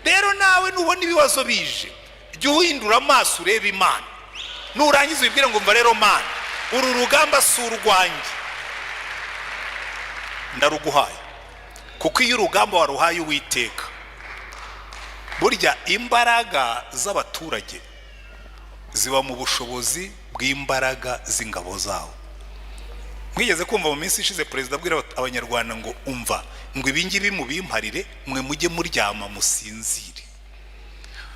rero nawe nubona ibibazo bije jya uhindura amaso urebe Imana, nurangiza ubibwire ngo mva rero Mana, uru rugamba si urwanjye, ndaruguhaye. Kuko iyo urugamba waruhaye Uwiteka, burya imbaraga z'abaturage ziba mu bushobozi bw'imbaraga z'ingabo zawo. Mwigeze kumva mu minsi ishize perezida abwira abanyarwanda ngo umva, ngo ibingibi mubimparire, mwe mujye muryama musinzire.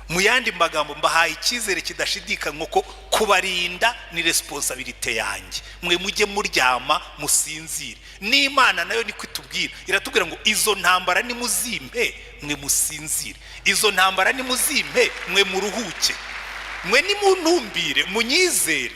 Mu yandi magambo mbahaye icyizere kidashidikanywa ko kubarinda ni responsibility yanjye, mwe mujye muryama musinzire. N'Imana nayo niko itubwira, iratubwira ngo izo ntambara ni muzimpe mwe musinzire, izo ntambara ni muzimpe mwe muruhuke, mwe nimuntumbire munyizere,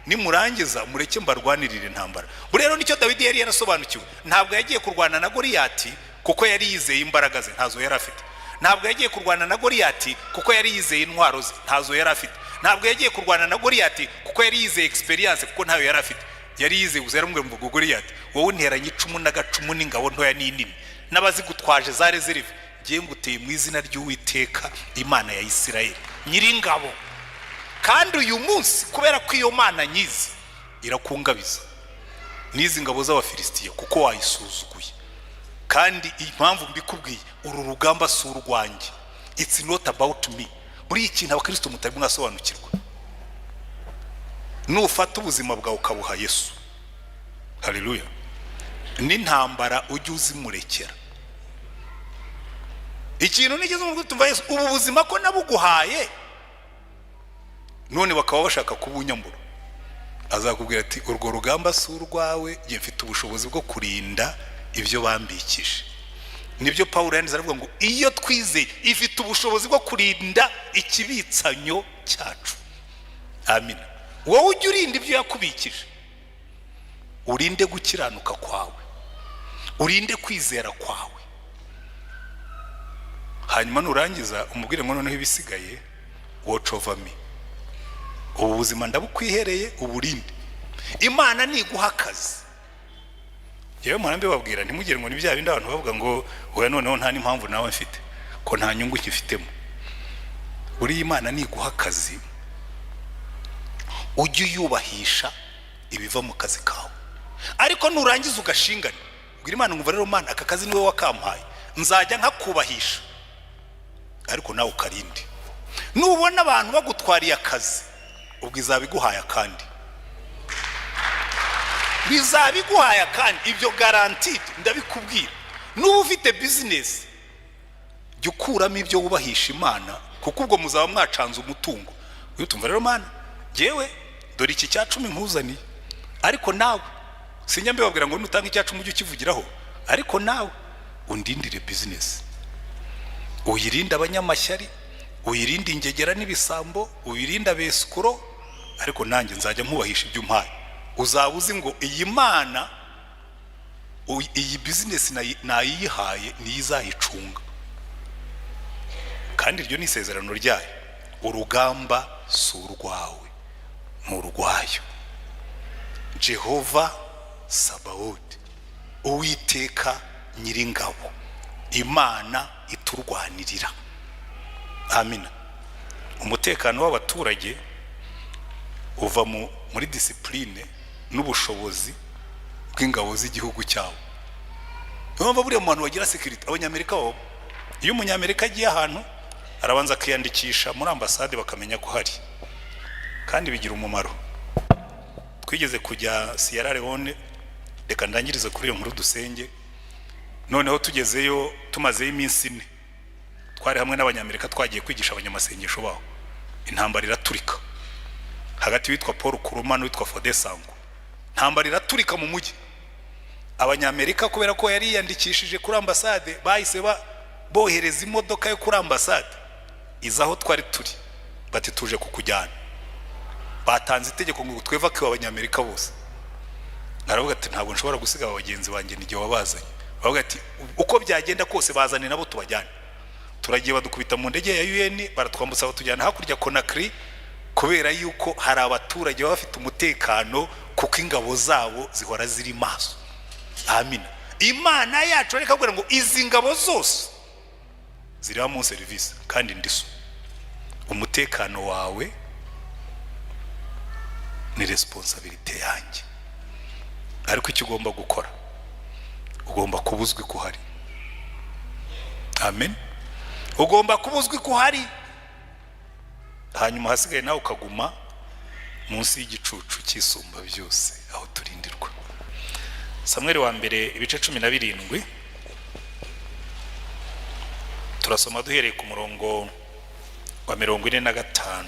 nimurangiza mureke mbarwanirire intambara. Rero nicyo Dawidi yari yarasobanukiwe. Ntabwo yagiye kurwana na Goliyati kuko yari yizeye imbaraga ze, ntazo yari afite. Ntabwo yagiye kurwana na Goliyati kuko yari yizeye intwaro ze, ntazo yari afite. Ntabwo yagiye kurwana na Goliyati kuko yari yizeye experience, kuko ntayo yari afite. Yari yizeye gusa yaramubwiye ngo Goliyati, wowe unteranye icumu n'agacumu n'ingabo ntoya n'inini n'abazigutwaje za reserve, ngiye nguteye mu izina ry'Uwiteka Imana ya Isirayeli nyiringabo. Kandi uyu munsi kubera ko iyo Mana nyizi irakungabiza n'izi ngabo z'Abafilisitiya kuko wayisuzuguye. Kandi impamvu mbikubwiye, uru rugamba si urwanjye, it's not about me. Muri iki kintu abakristo mutari mwasobanukirwa, nufata ubuzima bwawe ukabuha Yesu, haleluya, n'intambara ujye uzimurekera. Ikintu nigeze mu gutumva Yesu, ubu buzima ko nabuguhaye none bakaba bashaka kubunyambura, azakubwira ati urwo rugamba si urwawe, ngiye mfite ubushobozi bwo kurinda ibyo bambikije. Nibyo Paulo yanditse aravuga ngo iyo twizeye ifite ubushobozi bwo kurinda ikibitsanyo cyacu. Amina. Wowe ujye urinda ibyo yakubikije, urinde gukiranuka kwawe, urinde kwizera kwawe, hanyuma nurangiza umubwire ngo noneho ibisigaye watch over me. Ubu buzima ndabukwihereye uburinde. Imana niguha akazi, yewe murambe babwira ntimugire ngo ni bya bindi abantu bavuga ngo oya noneho nta n'impamvu nawe mfite ko nta nyungu nkifitemo. Buri Imana niguha akazi ujye uyubahisha ibiva mu kazi kawe, ariko nurangiza ugashingana ubwira Imana ngo rero Mana, aka kazi niwe wakampaye, nzajya nkakubahisha ariko nawe ukarinde. Nubona abantu bagutwariye akazi, ubwo izabiguhaya kandi bizabiguhaya kandi, ibyo guaranteed ndabikubwira. Nuba ufite business jya ukuramo ibyo wubahisha Imana, kuko ubwo muzaba mwacanze umutungo. Uyu tumva rero Mana, jewe dore iki cya 10 nkuzaniye, ariko nawe sinyambe babwira ngo nutanga icya 10 ujye ukivugiraho, ariko nawe undindire business, uyirinda abanyamashyari, uyirinde ingegera n'ibisambo, uyirinde abesukuro, ariko nanjye nzajya nkubahisha ibyo umpaye. Uzaba uzi ngo iyi Mana, iyi business nayihaye niyo izayicunga, kandi iryo ni isezerano ryayo. Urugamba si urwawe, ni urwayo. Jehovah Sabaoth, Uwiteka nyiringabo, Imana iturwanirira. Amina. Umutekano w'abaturage uva muri discipline n'ubushobozi bw'ingabo z'igihugu cyabo. Urumva buriya umuntu wagira security, abanyamerika bo, iyo umunyamerika agiye ahantu arabanza akiyandikisha muri ambasade bakamenya ko hari, kandi bigira umumaro. Twigeze kujya Sierra Leone, reka ndangirize kuri iyo nkuru dusenge. Noneho tugezeyo tumazeyo iminsi 4, twari hamwe n'abanyamerika twagiye kwigisha abanyamasengesho baho. Intambara iraturika hagati witwa Paul Kuruma n'uwitwa Fodesango. Intambara iraturika mu mujyi. Abanyamerika kubera ko yari yandikishije kuri ambasade, bahise bohereza imodoka yo kuri ambasade izaho twari turi, bati tuje kukujyana. Batanze itegeko ngo tweva ko abanyamerika bose. Naravuga ati ntabwo nshobora gusiga abagenzi banjye n'igihe wabazanye. Bavuga ati uko byagenda kose bazane nabo tubajyane. Turagiye badukubita mu ndege ya UN, baratwambutsa batujyana hakurya Conakry, kubera yuko hari abaturage bafite umutekano kuko ingabo zabo zihora ziri maso. Amina. Imana yacu reka kugira ngo izi ngabo zose ziriya mu serivisi kandi ndiso umutekano wawe ni responsibility yanjye ariko icyo ugomba gukora ugomba kubuzwi ko hari amen ugomba kubuzwi ko hari hanyuma hasigaye nawe ukaguma munsi y'igicucu cy'isumba byose aho turindirwa Samweli wa mbere ibice 17 turasoma duhereye ku murongo wa 45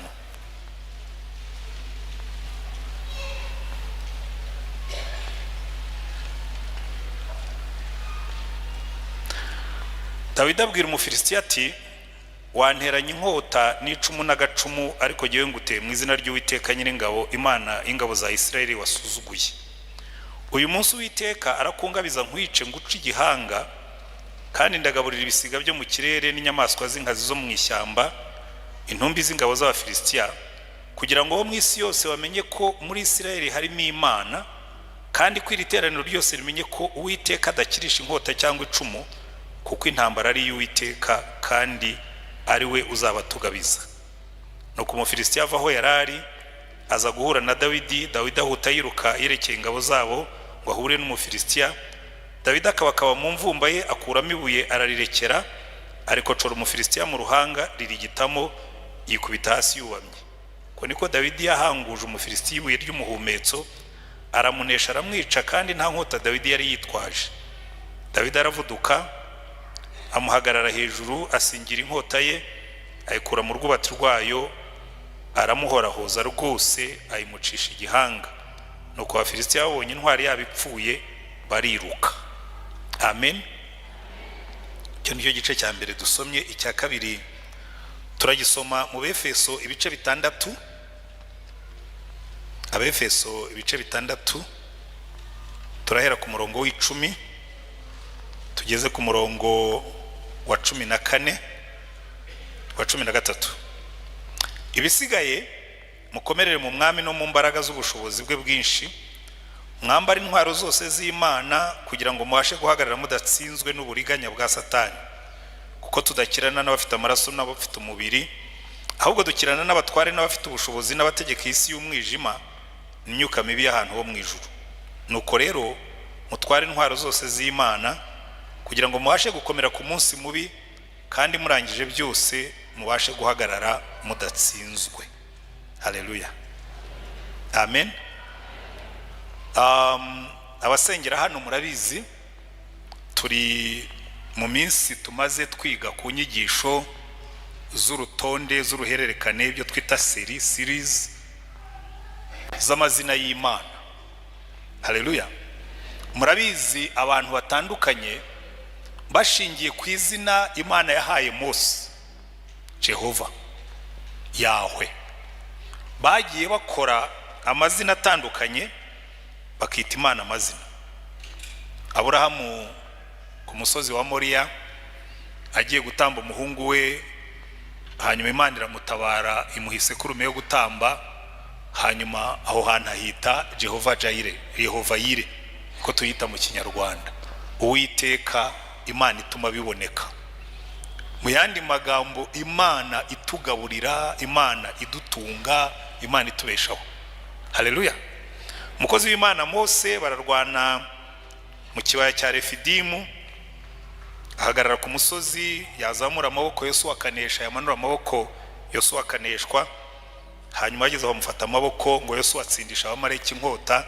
Dawidi abwira umufilisitiya ati wanteranye inkota n'icumu n'agacumu ariko jyewe nguteye mu izina ry'Uwiteka Nyiringabo Imana ingabo za Isirayeli wasuzuguye uyu munsi Uwiteka arakungabiza nkwice nguca igihanga kandi ndagaburira ibisiga byo mu kirere n'inyamaswa z'inkazi zo mu ishyamba intumbi z'ingabo z'Abafilisitiya kugira ngo mu isi yose bamenye ko muri Isirayeli harimo Imana kandi ko iri teraniro ryose rimenye ko Uwiteka adakirisha inkota cyangwa icumu kuko intambara ari y'Uwiteka kandi ari we uzabatugabiza nuko umufilisitiya ava aho yarari aza guhura na Dawidi ahuta yiruka yerekeye ingabo zabo ngo ahure n'umufilisitiya Dawidi akaba mu mvumba ye akuramo ibuye ararirekera ariko cora umufilisitiya mu ruhanga ririgitamo yikubita hasi yubamye ko niko Dawidi yahanguje umufilisitiya ibuye ry'umuhumetso aramunesha aramwica kandi nta nkota Dawidi yari yitwaje Dawidi aravuduka amuhagarara hejuru asingira inkota ye ayikura mu rwubati rwayo aramuhorahoza rwose ayimucisha igihanga nuko Abafilisitiya babonye intwari yabipfuye bariruka amen cyo nicyo gice cya mbere dusomye icya kabiri turagisoma mu Befeso ibice 6 Abefeso ibice 6 turahera ku murongo w'10 tugeze ku murongo wa 14 wa 13 ibisigaye mukomerere mu mwami no mu mbaraga z'ubushobozi bwe bwinshi mwambara intwaro zose z'Imana kugira ngo mubashe guhagarara mudatsinzwe n'uburiganya bwa Satani kuko tudakirana n'abafite amaraso n'abafite umubiri ahubwo dukirana n'abatware n'abafite ubushobozi n'abategeka isi y'umwijima n'imyuka mibi y'ahantu ho mu ijuru nuko rero mutware intwaro zose z'Imana kugira ngo mubashe gukomera ku munsi mubi kandi murangije byose mubashe guhagarara mudatsinzwe haleluya amen abasengera hano murabizi turi mu minsi tumaze twiga ku nyigisho z'urutonde z'uruhererekane ibyo twita series z'amazina y'Imana haleluya murabizi abantu batandukanye bashingiye ku izina Imana yahaye Mose Jehovah Yahwe bagiye bakora amazina atandukanye bakita Imana amazina Aburahamu ku musozi wa Moriya agiye gutamba umuhungu we hanyuma Imana iramutabara imuhise kurume yo gutamba hanyuma aho hantu ahita Jehovah Jireh Yehova Yire ko tuyita mu Kinyarwanda Uwiteka Imana ituma biboneka mu yandi magambo Imana itugaburira Imana idutunga Imana itubeshaho haleluya umukozi w'Imana Mose bararwana mu kibaya cya Refidimu ahagarara ku musozi yazamura amaboko Yesu akanesha yamanura amaboko Yesu akaneshwa hanyuma ageze bamufata amaboko ngo Yesu atsindisha abamarayika inkota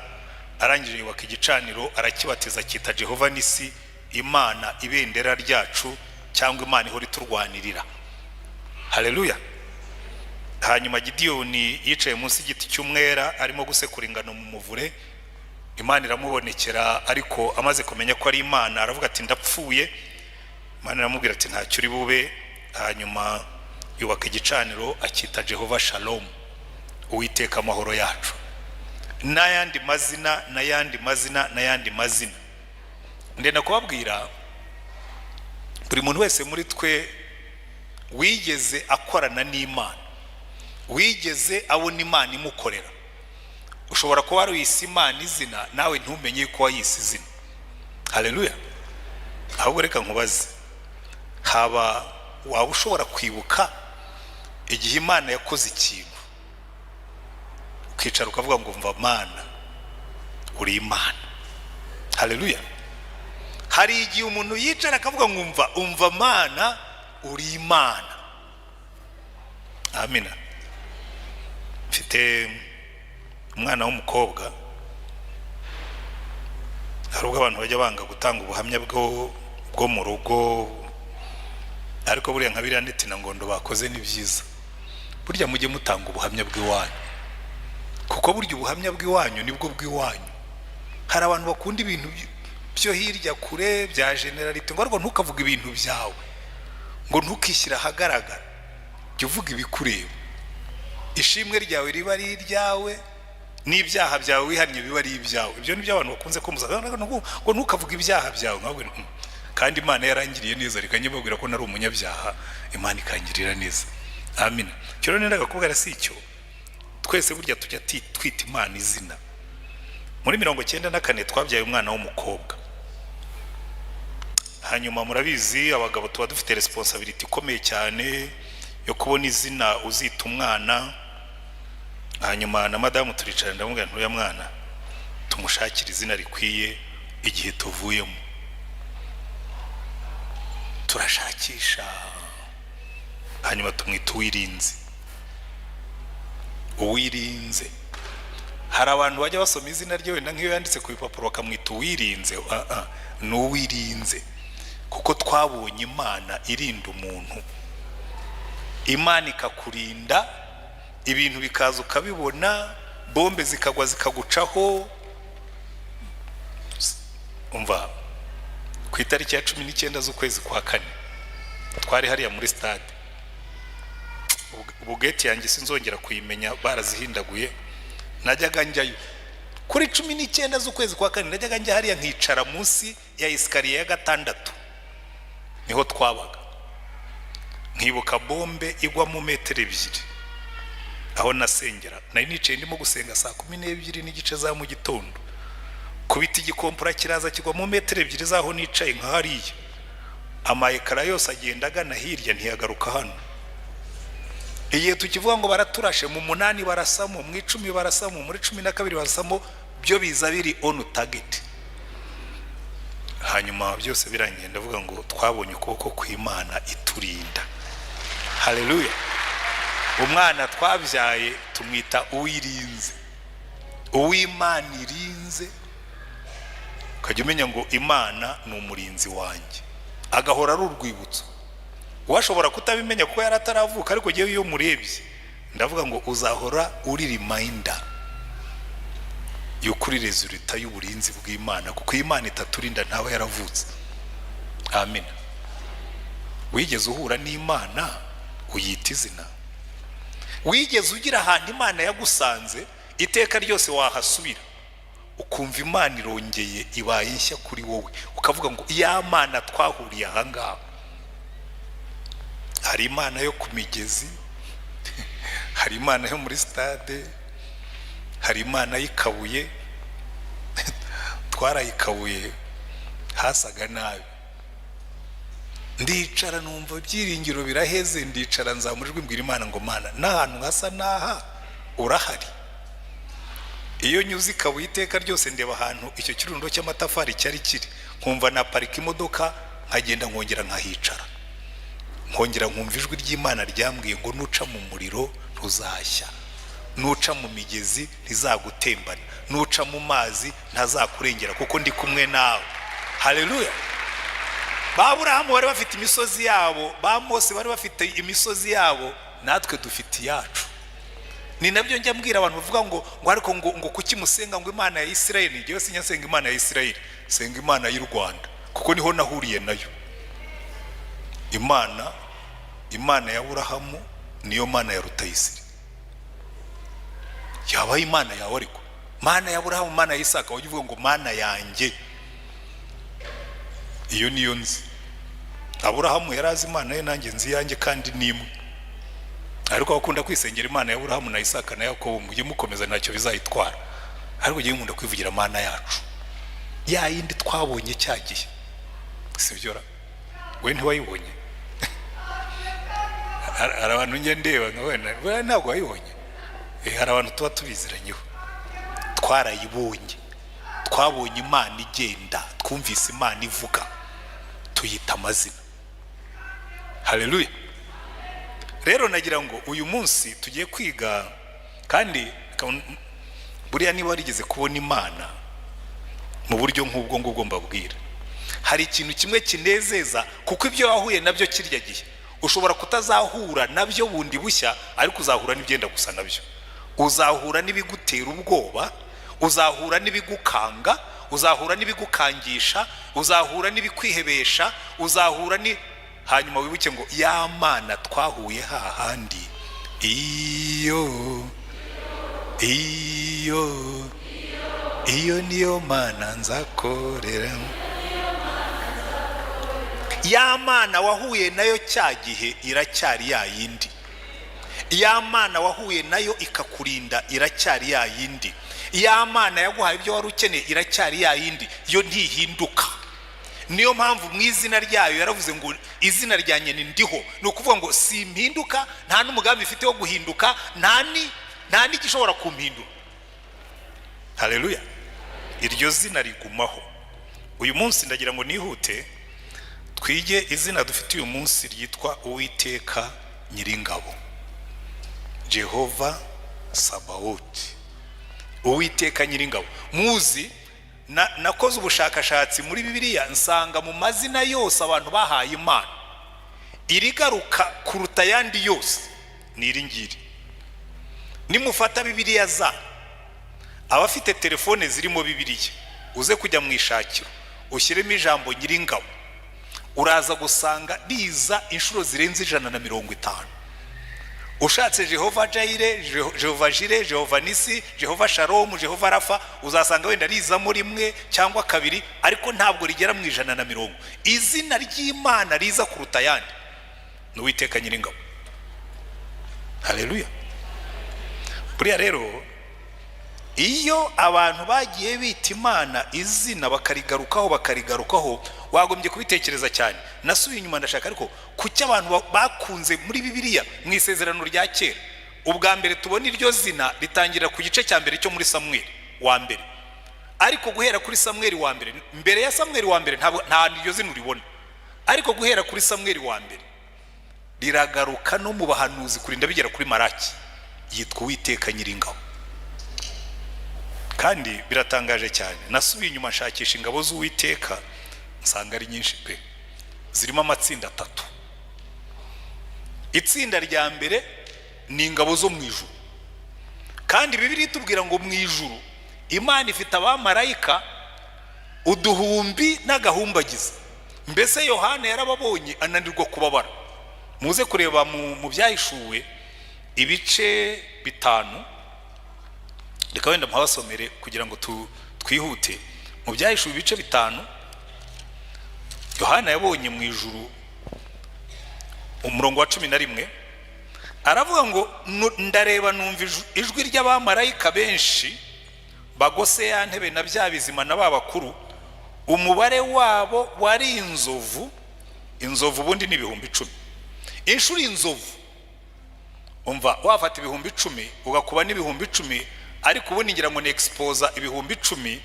arangije yubaka igicaniro arakibatiza kita Jehovah Nisi Imana ibendera ryacu cyangwa Imana ihora iturwanirira haleluya hanyuma Gideyoni yicaye munsi y'igiti cy'umwera arimo gusekura ingano mu muvure Imana iramubonekera ariko amaze kumenya ko ari Imana aravuga ati ndapfuye Imana iramubwira ati ntacyo uri bube hanyuma yubaka igicaniro akita Jehovah Shalom Uwiteka amahoro yacu n'ayandi mazina ndenda kubabwira buri muntu wese muri twe wigeze akorana n'Imana wigeze abona Imana imukorera ushobora kuba ari wisi Imana izina nawe ntumenye ko wayise izina haleluya ahubwo reka nkubaze haba waba ushobora kwibuka igihe Imana yakoze ikintu ukicara ukavuga ngo umva Mana uri Imana? Haleluya. Hari igihe umuntu yicara akavuga ngo umva Mana uri Imana. Amina. Mfite umwana w'umukobwa, hari ubwo abantu bajya banga gutanga ubuhamya bwo mu rugo, ariko buriya nka biriya netina ngondo bakoze ni byiza. Burya mujye mutanga ubuhamya bw'iwanyu, kuko burya ubuhamya bw'iwanyu nibwo bw'iwanyu. Hari abantu bakunda ibintu byo hirya kure bya generalite, ngo ntukavuga ibintu byawe, ngo ntukishyira ahagaragara, jya uvuga ibikureba. Ishimwe ryawe riba ari iryawe, n'ibyaha byawe wihannye biba ari ibyawe. Ibyo ni byo abantu bakunze kumuza, ngo ntukavuga ibyaha byawe. Kandi Imana yarangiriye neza, reka nyibabwira ko nari umunyabyaha, Imana ikangirira neza. Amina. Cyo rero nendaga kubwira si icyo, twese burya tujya twita Imana izina. Muri 94 twabyaye umwana w'umukobwa. Hanyuma murabizi abagabo tuba dufite responsibility ikomeye cyane yo kubona izina uzita umwana. Hanyuma na madamu turicara ndamubwira ntuya mwana tumushakira izina rikwiye igihe tuvuyemo. Turashakisha, hanyuma tumwita Uwirinze. Uwirinze. Hari abantu bajya basoma izina rye wenda nk'iyo yanditse ku bipapuro bakamwita Uwirinze. Ni Uwirinze, kuko twabonye Imana irinda umuntu. Imana ikakurinda, ibintu bikaza ukabibona, bombe zikagwa zikagucaho. Umva, ku itariki ya 19 z'ukwezi kwa 4 twari hariya muri stade. Ubugeti yanjye sinzongera kuyimenya, barazihindaguye. Najyaga njyayo kuri 19 z'ukwezi kwa 4, najyaga njya hariya nkicara munsi ya iskariye ya 6, niho twabaga. Nkibuka bombe igwa mu metero 2 aho nasengera. Nari nicaye ndimo gusenga saa 12 n'igice za mu gitondo, kubita igikompura kiraza kigwa mu metero 2 zaho nicaye nka hariya. Amayekara yose agenda agana hirya, ntiyagaruka hano. Igihe tukivuga ngo baraturashe mu 8 barasamo, mu 10 barasamo, muri 12 barasamo, byo biza biri on target. Hanyuma byose birangiye ndavuga ngo twabonye ukuboko kw'Imana iturinda. Haleluya. Umwana twabyaye tumwita Uwirinze. Uw'Imana irinze. Kajya umenya ngo Imana ni umurinzi wanjye, agahora ari urwibutso. Washobora kutabimenya kuko yarataravuka, ariko giye iyo murebye ndavuga ngo uzahora uri reminder y'ukuri resulta y'uburinzi bw'Imana, kuko Imana itaturinda ntawe yaravutse. Amen. Wigeze uhura n'Imana uyita izina? Wigeze ugira ahantu Imana yagusanze iteka ryose wahasubira ukumva Imana irongeye ibaye nshya kuri wowe, ukavuga ngo ya Mana twahuriye aha ngaha? Hari Imana yo ku migezi, hari Imana yo muri stade, hari Imana y'ikabuye. Twarayikabuye hasaga nabi. Ndicara numva byiringiro biraheze, ndicara nzamurijwe mbwira Imana ngo Mana n'ahantu hasa naha urahari. Iyo nyuze ikabuye iteka ryose ndeba ahantu icyo kirundo cy'amatafari cyari kiri, nkumva na parika imodoka nkagenda nkongera nkahicara, nkongera nkumva ijwi ry'Imana ryambwiye ngo nuca mu muriro ntuzashya, nuca mu migezi ntizagutembana, nuca mu mazi ntazakurengera kuko ndi kumwe nawe. Haleluya. Baburahamu bari bafite imisozi yabo, ba Mose bari bafite imisozi yabo, natwe dufite iyacu. Ni nabyo njya mbwira abantu bavuga ngo ariko ngo kuki musenga ngo Imana ya Isirayeli? Ngiye sinyasenga Imana ya Isirayeli, senga Imana y'u Rwanda, kuko niho nahuriye nayo. Imana ya Aburahamu niyo Mana ya Rutayisire. Yaba Imana yawe ariko Mana ya Aburahamu, Mana ya Isaka, wajya uvuga ngo Mana yanjye. Iyo niyo nzi. Aburahamu yarazi Imana ye, nanjye nzi yanjye kandi nimwe. Ariko bakunda kwisengera Imana ya Aburahamu na Isaka na Yakobo, mujye mukomeza ntacyo bizayitwara. Ariko giye nkunda kwivugira Mana yacu, ya yindi twabonye cyagiye. Sibyo ra? We ntiwayibonye? hari abantu njye ndeba nkabona ntabwo wayibonye. Hari abantu tuba tubiziranyeho, twarayibonye, twabonye Imana igenda, twumvise Imana ivuga, tuyita amazina. Haleluya. Rero nagira ngo uyu munsi tugiye kwiga, kandi buriya niba warigeze kubona Imana mu buryo nk'ubwo ngubwo mbabwira, hari ikintu kimwe kinezeza, kuko ibyo wahuye nabyo kirya gihe ushobora kutazahura nabyo bundi bushya, ariko uzahura n'ibyenda gusa nabyo. Uzahura n'ibigutera ubwoba, uzahura n'ibigukanga, uzahura n'ibigukangisha, uzahura n'ibikwihebesha, uzahura ni hanyuma wibuke ngo ya Mana twahuye hahandi, iyo niyo Mana nzakorera. Ya Mana wahuye nayo cya gihe iracyari ya yindi. Ya Mana wahuye nayo ikakurinda iracyari ya yindi. Ya Mana yaguhaye ibyo wari ukeneye iracyari ya yindi, yo ntihinduka. Niyo mpamvu mu izina ryayo yaravuze ngo izina ryanjye ni ndiho. Ni ukuvuga ngo simpinduka, nta n'umugambi mfite wo guhinduka, nta n'igishobora kumpindura. Haleluya. Iryo zina rigumaho. Uyu munsi ndagira ngo nihute twige izina dufite uyu munsi ryitwa Uwiteka Nyiringabo, Jehovah Sabaoth. Uwiteka Nyiringabo. Muzi nakoze ubushakashatsi muri Bibiliya, nsanga mu mazina yose abantu bahaye Imana irigaruka kuruta yandi yose ni iringiri. Nimufata Bibiliya za abafite telefone zirimo Bibiliya, uze kujya mu ishakiro ushyiremo ijambo Nyiringabo, uraza gusanga riza inshuro zirenze 150. Ushatse Jehovah Jaire, Jehovah Jire, Jehovah Nisi, Jehovah Shalom, Jehovah Rafa, uzasanga wenda riza muri rimwe cyangwa kabiri, ariko ntabwo rigera mu 150. Izina ry'Imana riza kuruta yandi ni Uwiteka Nyiringabo. Haleluya. Buriya rero iyo abantu bagiye bita Imana izina bakarigarukaho wagombye kubitekereza cyane. Nasubiye inyuma ndashaka, ariko kuki abantu bakunze muri Bibiliya mu isezerano rya kera, ubwa mbere tubona iryo zina ritangira ku gice cya mbere cyo muri Samuel wa mbere, ariko guhera kuri Samuel wa mbere, mbere ya Samuel wa mbere nta iryo zina uribona, ariko guhera kuri Samuel wa mbere riragaruka no mu bahanuzi kurinda bigera kuri Maraki, yitwa Uwiteka Nyiringabo. Kandi biratangaje cyane. Nasubiye inyuma nshakisha ingabo z'Uwiteka, nsanga ari nyinshi pe. Zirimo amatsinda 3. Itsinda rya mbere ni ingabo zo mu ijuru, kandi Bibiliya itubwira ngo mu ijuru Imana ifite abamarayika uduhumbi n'agahumbagiza. Mbese Yohana yarababonye ananirwa kubabara. Muze kureba mu byahishuwe ibice 5, reka wenda muhabasomere kugira ngo twihute. Mu byahishuwe ibice 5 Yohana yabonye mu ijuru, umurongo wa 11 aravuga ngo ndareba numva ijwi ry'abamarayika benshi bagose ya ntebe na bya bizima na babakuru, umubare wabo wari inzovu ubundi ni 10,000. Inshuro inzovu, umva wafata 10,000 ugakuba ni 10,000, ariko ubundi ngira ngo ni expose 10,000,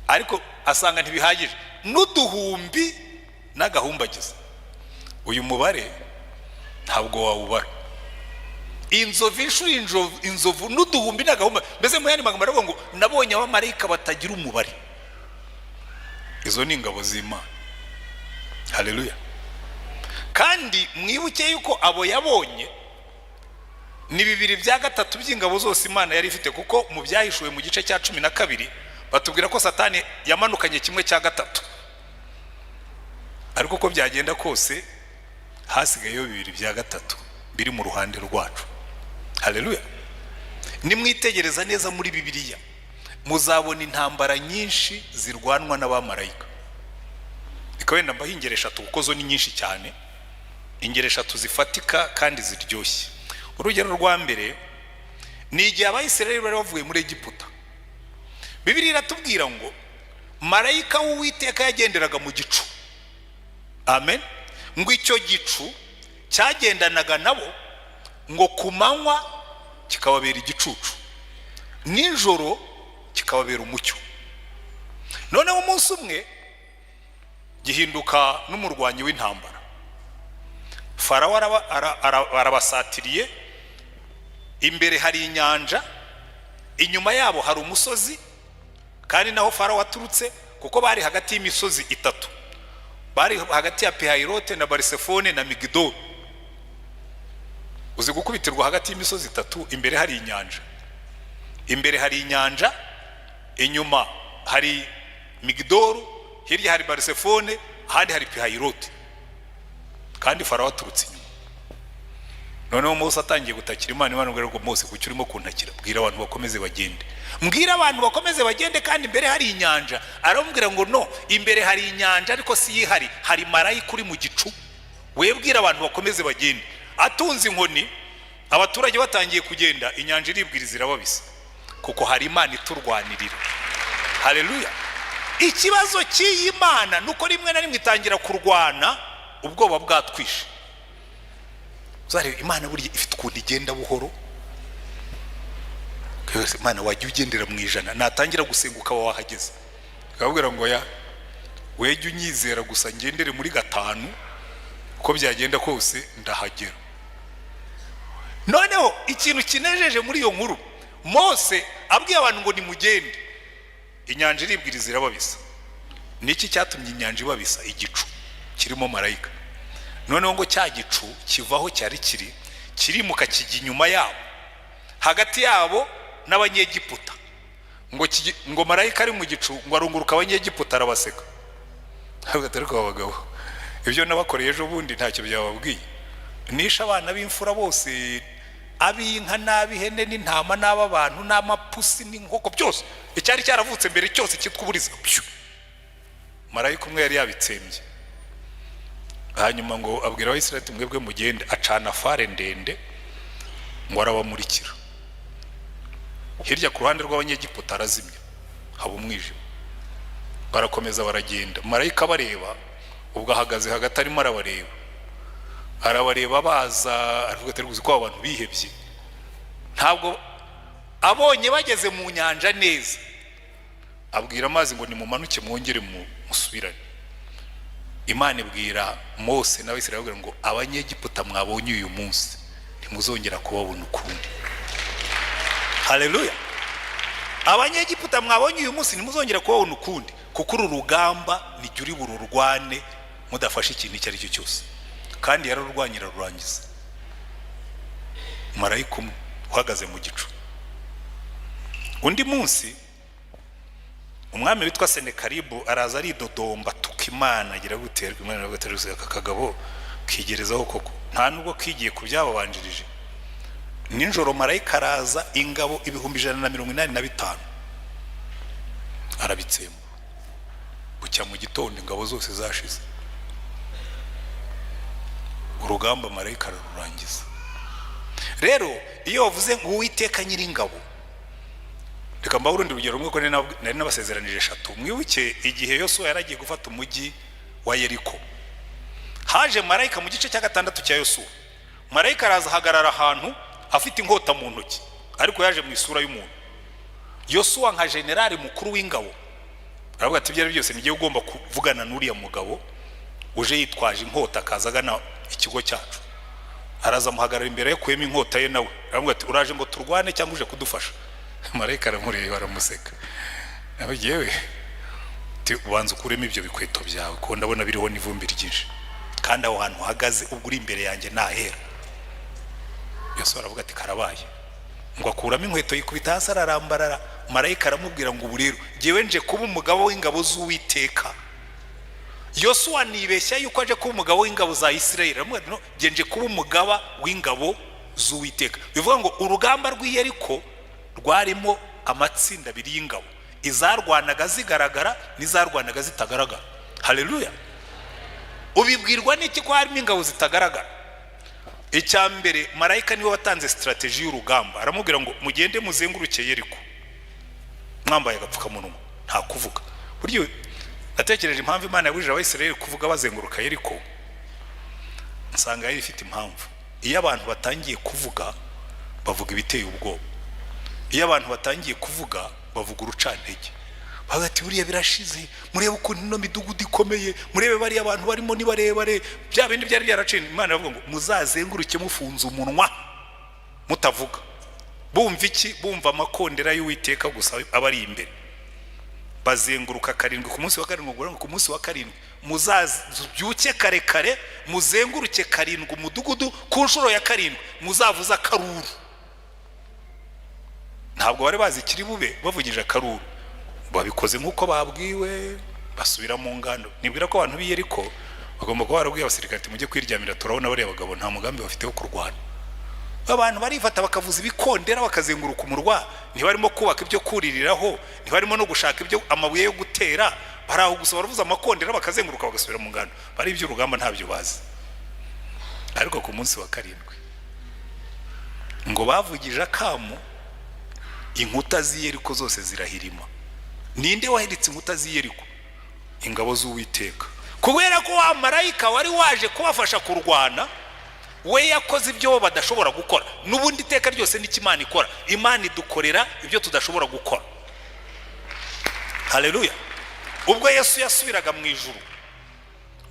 ariko asanga ntibihagije n'uduhumbi n'agahumbagiza. Uyu mubare ntabwo wawubara. Inzovu, inzovu n'uduhumbi n'agahumba, mbese mu yandi magambo aravuga ngo nabonye abamarayika batagira umubare. Izo ni ingabo z'Imana. Haleluya. Kandi mwibuke yuko abo yabonye ni 2/3 by'ingabo zose Imana yari ifite, kuko mu byahishuwe mu gice cya 12 batubwira ko Satani yamanukanye 1/3, ariko ko byagenda kose hasigayeyo 2/3 biri mu ruhande rwacu. Haleluya. Nimwitegereza neza muri Bibiliya muzabona intambara nyinshi zirwanwa n'abamarayika. Ikawenda mbaho ingero 3 kuko zo ni nyinshi cyane, ingero 3 zifatika kandi ziryoshye. Urugero rwa mbere ni igihe Abayisiraheli bari bavuye muri Egiputa. Bibiliya iratubwira ngo marayika w'Uwiteka yagenderaga mu gicu. Amen. Ngo icyo gicu cyagendanaga nabo ngo ku manywa kikababera igicucu, nijoro kikababera umucyo. Noneho umunsi umwe gihinduka n'umurwanyi w'intambara. Farawo arabasatiriye, imbere hari inyanja, inyuma yabo hari umusozi, kandi naho Farawo aturutse, kuko bari hagati y'imisozi itatu, bari hagati ya Pihayirote na Barisefone na Migidoli. Uzi gukubitirwa hagati y'imisozi itatu, imbere hari inyanja, imbere hari inyanja, inyuma hari Migidoli, hirya hari Barisefone, ahandi hari Pihayirote, kandi Farawo aturutse inyuma. Noneho Mose atangiye gutakira Imana, Imana ngo rero Mose kuki urimo kuntakira, bwira abantu bakomeze bagende, mbwira abantu bakomeze bagende, kandi imbere hari inyanja. Aramubwira ngo no, imbere hari inyanja ariko si yihari, hari marayika uri mu gicu, we bwira abantu bakomeze bagende. Atunze inkoni, abaturage batangiye kugenda, inyanja iribwiriza irababisa, kuko hari Imana iturwanirira. Haleluya. Ikibazo cy'iyi Mana nuko rimwe na rimwe itangira kurwana ubwoba bwatwishe. Uzareba Imana buri ifite ukuntu igenda buhoro. Imana wajya ugendera mu ijana, natangira gusenga ukaba wahageze, akabwira ngo ya wejye unyizera gusa ngendere muri 5, uko byagenda kose ndahagera. Noneho ikintu kinejeje muri iyo nkuru, Mose abwiye abantu ngo nimugende, inyanja iribwiriza irababisa. Niki cyatumye inyanja ibabisa? Igicu kirimo marayika. Noneho ngo cya gicu kivaho cyari kirimuka kijya inyuma yabo, hagati yabo n'abanyegiputa. Ngo marayika ari mu gicu, ngo arunguruka abanyegiputa arabaseka. Ariko abagabo, ibyo nabakoreye ejo bundi ntacyo byababwiye. Nisha abana b'imfura bose, ab'inka n'ab'ihene n'intama n'ab'abantu n'amapusi n'inkoko, byose icyari cyaravutse mbere cyose cyitwa uburiza. Marayika umwe yari yabitsembye. Hanyuma ngo abwira Abisirayeli mwebwe mugende, acana fare ndende ngo arabamurikira. Hirya ku ruhande rw'abanyegiputa arazimya, haba umwijima. Barakomeza baragenda, marayika bareba, ubwo ahagaze hagati arimo arabareba baza, aravuga ati uzi ko abantu bihebye. Ntabwo abonye bageze mu nyanja neza, abwira amazi ngo nimumanuke mwongere musubirane. Imana ibwira Mose n'Abisirayeli ngo abanyegiputa mwabonye uyu munsi ntimuzongera kubabona ukundi. Haleluya. Abanyegiputa mwabonye uyu munsi ntimuzongera kubabona ukundi, kuko uru rugamba nijye uri bururwane mudafashe ikintu icyo ari cyo cyose. Kandi yararurwanyira rurangiza. Marayika umwe uhagaze mu gicu. Undi munsi umwami witwa Senekeribu araza aridodomba, tuka Imana, agira guterwa Imana n'agateruza akagabo kigerezaho koko, nta nubwo kigiye ku byababanjirije. Ninjoro marayika araza, ingabo 185 arabitsemba. Bucya mu gitondo ingabo zose zashize. Urugamba marayika ararurangiza. Rero iyo wavuze ngo Uwiteka Nyiringabo, reka mbaho urundi rugero rumwe ko nari nabasezeranije 3. Mwibuke igihe Yosuwa yaragiye gufata umujyi wa Yeriko, haje marayika mu gice cya 6 cya Yosuwa. Marayika araza hagarara ahantu afite inkota mu ntoki, ariko yaje mu isura y'umuntu. Yosuwa nka generali mukuru w'ingabo aravuga ati byari byose nigiye ugomba kuvugana n'uriya mugabo uje yitwaje inkota kazagana ikigo cyacu. Araza muhagarara imbere yakuyemo inkota ye, nawe aravuga ati uraje ngo turwane cyangwa uje kudufasha? Marayika aramureba aramuseka, nawe yewe ubanza ukuremo ibyo bikweto byawe ko ndabona biriho n'ivumbi ryinshi, kandi aho hantu uhagaze ubwo uri imbere yanjye nahera. Yesu aravuga ati karabaye. Ngo akuramo inkweto yikubita hasi ararambarara. Marayika aramubwira ngo ubu rero ngewe nje kuba umugabo w'ingabo z'Uwiteka. Yosuwa nibeshya yuko aje kuba umugabo w'ingabo za Isirayeli, aramubwira no nje kuba umugaba w'ingabo z'Uwiteka. Bivuga ngo urugamba rw'Iyeriko rwarimo amatsinda 2 y'ingabo, izarwanaga zigaragara n'izarwanaga zitagaragara. Haleluya. Ubibwirwa n'iki ko harimo ingabo zitagaragara? Icyambere marayika niwe watanze strategy y'urugamba, aramubwira ngo mugende muzenguruke Yeriko mwambaye agapfukamunwa, nta kuvuga. Buryo natekereje impamvu Imana yabujije Abisirayeli kuvuga bazenguruka Yeriko. nsanga yari ifite impamvu. Iyo abantu batangiye kuvuga bavuga ibiteye ubwoba, iyo abantu batangiye kuvuga bavuga urucantege, bagati buriya birashize, murebe ukuntu ino midugudu ikomeye, murebe bari abantu barimo ni barebare, bya bindi byari byaraciye. Imana iravuga ngo muzazenguruke mufunze umunwa mutavuga. Bumva iki? Bumva amakondera y'Uwiteka gusa abari imbere. Bazenguruka karindwi ku munsi wa karindwi, ngo ku munsi wa karindwi muzabyuke kare kare muzenguruke karindwi umudugudu, ku nshuro ya karindwi muzavuza akaruru. Ntabwo bari bazi kiri bube bavugije akaruru, babikoze nk'uko babwiwe, basubira mu ngando. Nibwira ko abantu b'i Yeriko bagomba kuba barabwiye abasirikare ati mujye kwiryamira, turabona bariya bagabo nta mugambi bafite wo kurwana. Abantu barifata bakavuza ibikondera bakazenguruka umurwa, ntibarimo kubaka ibyo kuririraho, ntibarimo no gushaka ibyo amabuye yo gutera, baraho gusa baravuza amakondera bakazenguruka bagasubira mu ngando. Bari iby'urugamba ntabyo bazi. Ariko ku munsi wa karindwi ngo bavugije akamu, inkuta z'i Yeriko zose zirahirima. Ninde wahiritse inkuta z'i Yeriko? Ingabo z'Uwiteka. Kubera ko wa marayika wari waje kubafasha kurwana, we yakoze ibyo badashobora gukora. N'ubundi iteka ryose n'ikimana ikora, Imana idukorera ibyo tudashobora gukora. Haleluya. Ubwo Yesu yasubiraga mu ijuru,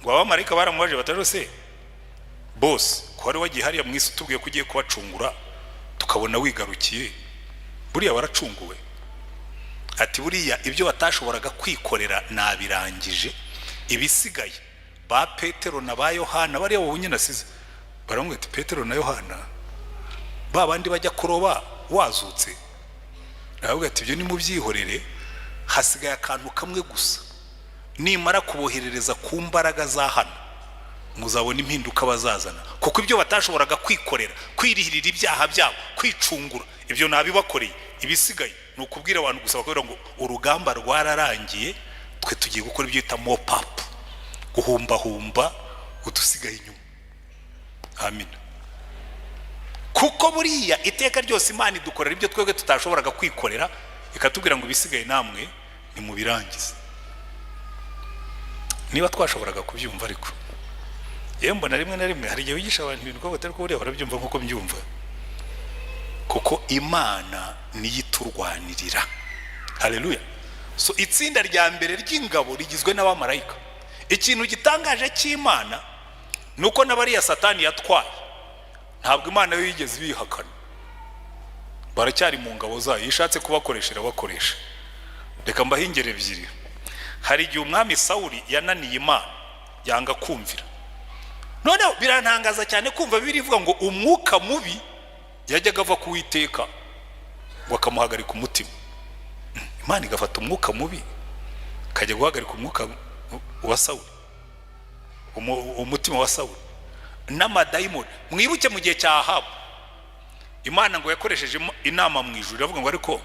ngo abamarayika baramubaje batarose bose ko wari wagiye hariya mu isi tubwiye ko ugiye kubacungura, tukabona wigarukiye, buriya waracunguwe? Ati buriya ibyo batashoboraga kwikorera nabirangije, ibisigaye ba Petero na ba Yohana bariya wowe nyine nasize. Baramubwira ati Petero na Yohana ba bandi bajya kuroba wazutse. Aravuga ati ibyo ni mubyihorere, hasigaye akantu kamwe gusa, nimara kuboherereza ku mbaraga za hano muzabona impinduka bazazana. Kuko ibyo batashoboraga kwikorera, kwirihirira ibyaha byabo, kwicungura, ibyo nabibakoreye. Ibisigaye ni ukubwira abantu gusa bakubwira ngo urugamba rwararangiye, twe tugiye gukora ibyo bita mop up, guhumbahumba udusigaye inyuma. Amina. Kuko buriya iteka ryose Imana idukorera ibyo twebwe tutashoboraga kwikorera, ikatubwira ngo ibisigaye namwe ni mubirangize. Niba twashoboraga kubyumva, ariko yewe mbona rimwe na rimwe hari igihe wigisha abantu ibintu ko batari kuburiya barabyumva nk'uko mbyumva. Kuko Imana niyo iturwanirira. Haleluya. So itsinda rya mbere ry'ingabo rigizwe n'abamarayika. Ikintu gitangaje cy'Imana nuko n'abariya Satani yatwaye, ntabwo Imana yo yigeze bihakana, baracyari mu ngabo zayo, yishatse kubakoresha bakoresha. Reka mbahingere ebyiri. Hari igihe umwami Sawuli yananiye Imana, yanga kumvira. Noneho birantangaza cyane kumva Bibiliya ivuga ngo umwuka mubi yajyaga ava ku Uwiteka bakamuhagarika umutima. Imana igafata umwuka mubi kajya guhagarika umwuka wa Sawuli, umutima wa Sawuli n'amadayimoni. Mwibuke mu gihe cya Ahabu, Imana ngo yakoresheje inama mu ijuru, iravuga ngo ariko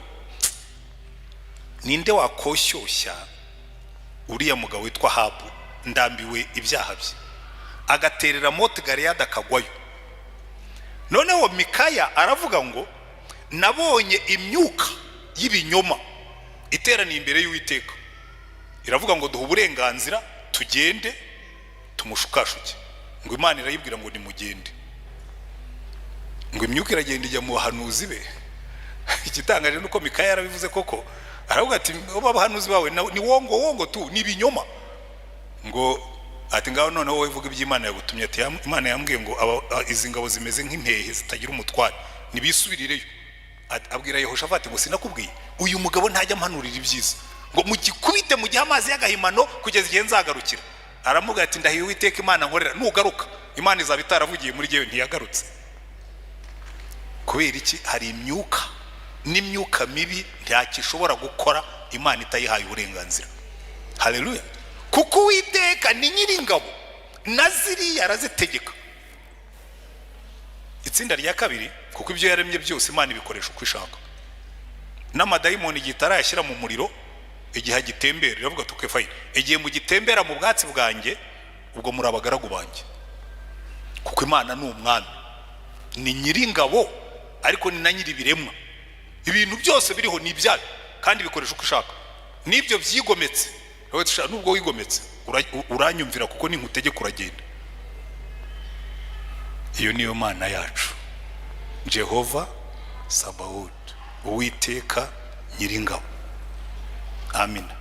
ninde wakoshyushya uriya mugabo witwa Ahabu, ndambiwe ibyaha bye, agaterera Moti Galeyadi akagwayo. Noneho Mikaya aravuga ngo nabonye imyuka y'ibinyoma iteraniye imbere y'Uwiteka, iravuga ngo duha uburenganzira tugende tumushukashuke. Ngo Imana irayibwira ngo nimugende. Ngo imyuka iragenda ijya mu bahanuzi be. Igitangaje nuko Mikaya yarabivuze koko, aravuga ati abahanuzi bawe ni wongo tu, ni ibinyoma. Ngo ati ngaho noneho wowe vuga iby'Imana yagutumye. Ati Imana yambwiye ngo izi ngabo zimeze nk'intehe zitagira umutware, nibisubirireyo. Abwira Yehoshafati ngo sinakubwiye uyu mugabo ntajya ampanurira ibyiza, ngo mugikubite mu gihe amazi y'agahimano kugeza igihe nzagarukira. Aramuga ati ndahiye Uwiteka Imana nkorera, nugaruka Imana izaba itaravugiye muri jewe. Ntiyagarutse. Kubera iki? Hari imyuka n'imyuka mibi ntakishobora gukora Imana itayihaye uburenganzira. Haleluya. Kuko Uwiteka ni nyiringabo, na ziriya arazitegeka. Itsinda rya kabiri, kuko ibyo yaremye byose Imana ibikoresha uko ishaka. N'amadayimoni gitara yashyira mu muriro igihe gitembera, iravuga tukefayire, igihe mu gitembera mu bwatsi bwanjye, ubwo muri abagaragu banjye. Kuko Imana ni umwami, ni nyiringabo, ariko ni na nyiribiremwa. Ibintu byose biriho ni ibyayo, kandi bikoresha uko ishaka. Nibyo byigometse, nubwo wigometse uranyumvira kuko ni nkutegeka uragenda. iyo niyo mana yacu, Jehovah Sabaoth, uwiteka nyiringabo. Amina.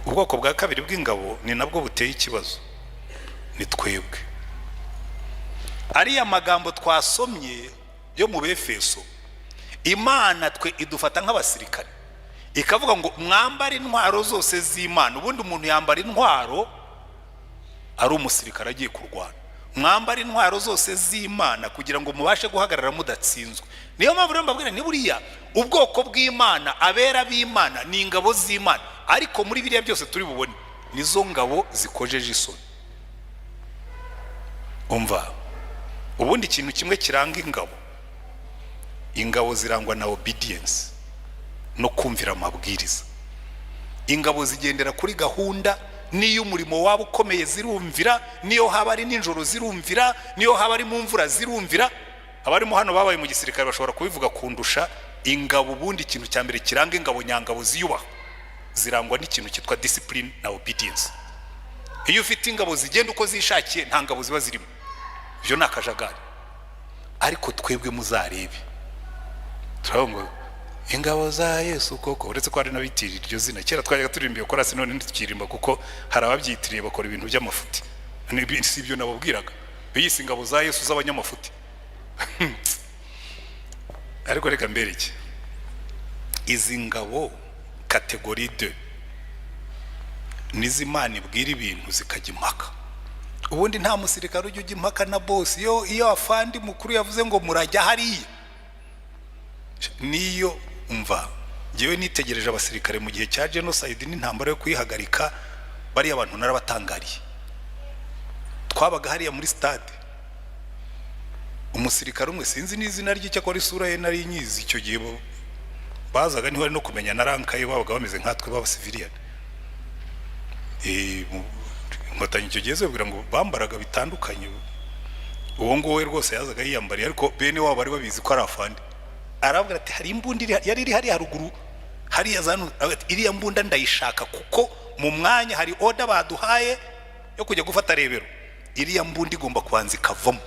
Ubwoko bwa kabiri bw'ingabo ni nabwo buteye ikibazo, ni twebwe. Ariya magambo twasomye yo mu Befeso, Imana twe idufata nk'abasirikare, ikavuga ngo mwambare intwaro zose z'Imana. Ubundi umuntu yambara intwaro ari umusirikare agiye kurwana. Mwambare intwaro zose z'Imana kugira ngo mubashe guhagarara mudatsinzwe. Niyo mpamvu rero mbabwira ni buriya ubwoko bw'Imana, abera b'Imana ni ingabo z'Imana, ariko muri biriya byose turi bubone nizo ngabo zikojeje isoni. Umva, ubundi ikintu kimwe kiranga ingabo zirangwa na obedience no kumvira amabwiriza. Ingabo zigendera kuri gahunda, niyo umurimo waba ukomeye zirumvira, niyo haba ari ninjoro zirumvira, niyo haba ari mu mvura zirumvira. Abarimo hano babaye mu gisirikare bashobora kubivuga kundusha. Ingabo ubundi ikintu cya mbere kiranga ingabo nyangabo ziyubaha, zirangwa n'ikintu cyitwa discipline na obedience. Iyo ufite ingabo zigenda uko zishakiye, nta ngabo ziba zirimo, byo ni akajagari. Ariko twebwe muzarebe, turavuga ingabo za Yesu koko, uretse ko hari n'abitirira iryo zina. Kera twajyaga turirimba korasi, none ntitukirimba kuko hari ababyitiriye bakora ibintu by'amafuti. Si ibyo nababwiraga, biyise ingabo za Yesu z'abanyamafuti. Ariko reka mbereke, izi ngabo kategori 2 nizimana ibwira ibintu zikajya impaka. Ubundi nta musirikare ujya impaka na boss. Iyo afandi mukuru yavuze ngo murajya hariya, niyo umva. Ngewe nitegereje abasirikare mu gihe cya genocide n'intambara yo kuyihagarika, bari abantu narabatangariye. Twabaga hariya muri stade, umusirikare umwe sinzi n'izina rye, cyakora isura ye nari nyizi. Icyo gihe bazaga niho ari no kumenya na ranka ye, babaga bameze nkatwe b'abasivilian. Inkotanyi icyo gihe zibwira ngo bambaraga bitandukanye. Uwo nguwo rwose yazaga yiyambariye, ariko bene wabo bari babizi ko ari afande. Aravuga ati hari imbundi yari iri hari haruguru hariya zanu, iriya mbunda ndayishaka kuko mu mwanya hari order baduhaye yo kujya gufata rebero. Iriya mbundi igomba kubanza ikavamo.